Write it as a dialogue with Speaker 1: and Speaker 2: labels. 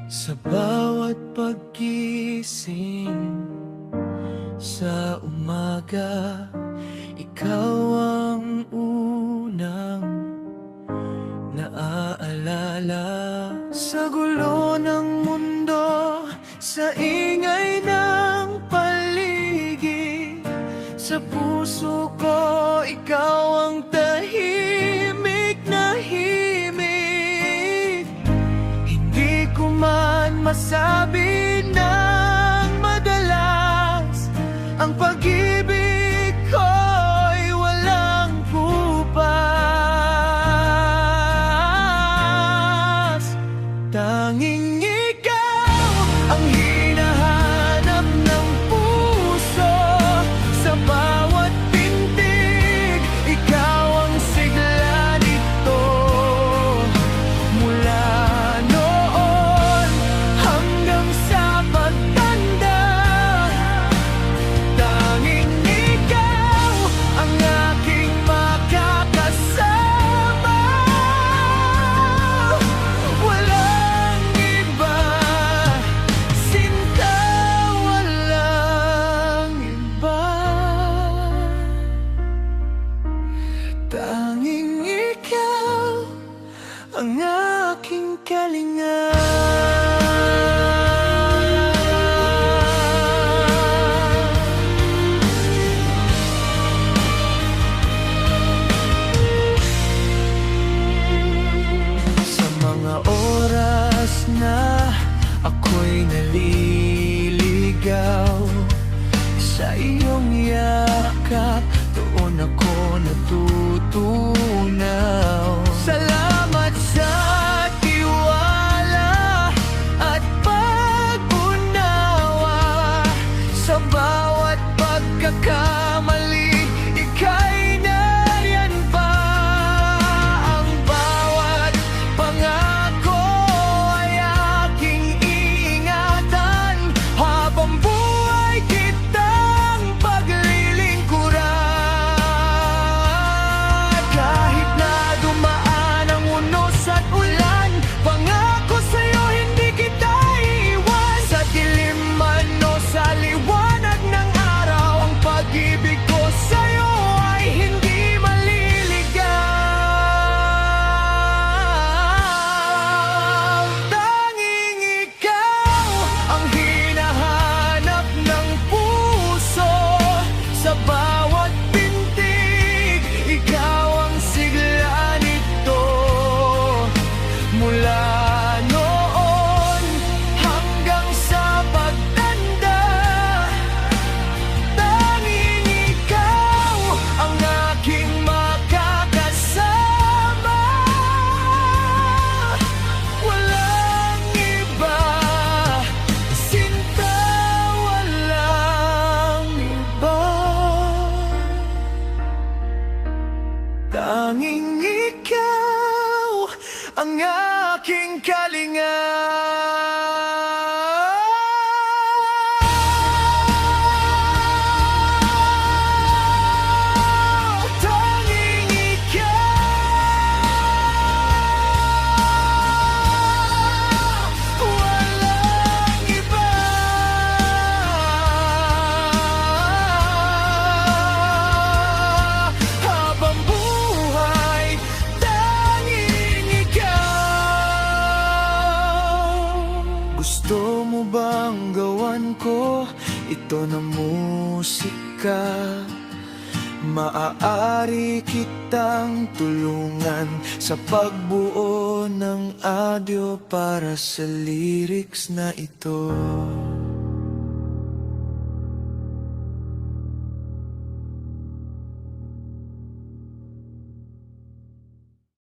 Speaker 1: Sa bawat paggising sa umaga, ikaw ang unang naaalala. Sa gulo ng mundo, sa ingay ng paligid, sa puso ko ikaw ang tahimik na himig. Hindi ko man masabi ng madalas, ang pag-ibig ko'y walang bupas. Tanging ikaw ang hinahanap ng puso, sa bawat pintig ikaw ang sigla nito. Mula noon hanggang sa pagtanda, tanging ikaw ang aking makakasama. Walang iba, sinta, walang iba. Tanging ikaw ang aking kalinga. Sa mga oras na ako'y naliligaw, sa iyong yakap doon ako natutunaw. Salamat sa tiwala at pag-unawa. Sa bawat pagkakamali, ika'y nariyan pa. Ang bawat pangako ay aking iingatan, habang buhay kitang paglilingkuran. Kahit na dumaan ang unos at ulan, pangako sa'yo hindi kita iiwan. Sa dilim man o sa liwanag ng araw, ang pag-ibig ko sa'yo ay hindi maliligaw. Tanging ikaw ang hinahanap ng puso, sa bawat pintig ikaw ang sigla nito. Mula noon hanggang sa pagtanda, tanging ikaw ang aking makakasama. Walang iba, sinta, walang iba. Tanging ikaw ang aking kalinga. Tanging ikaw, walang iba. Habang buhay, tanging ikaw. Gusto mo bang gawan ko ito na musika? Maaari kitang tulungan sa pagbuo ng audio para sa lyrics na ito.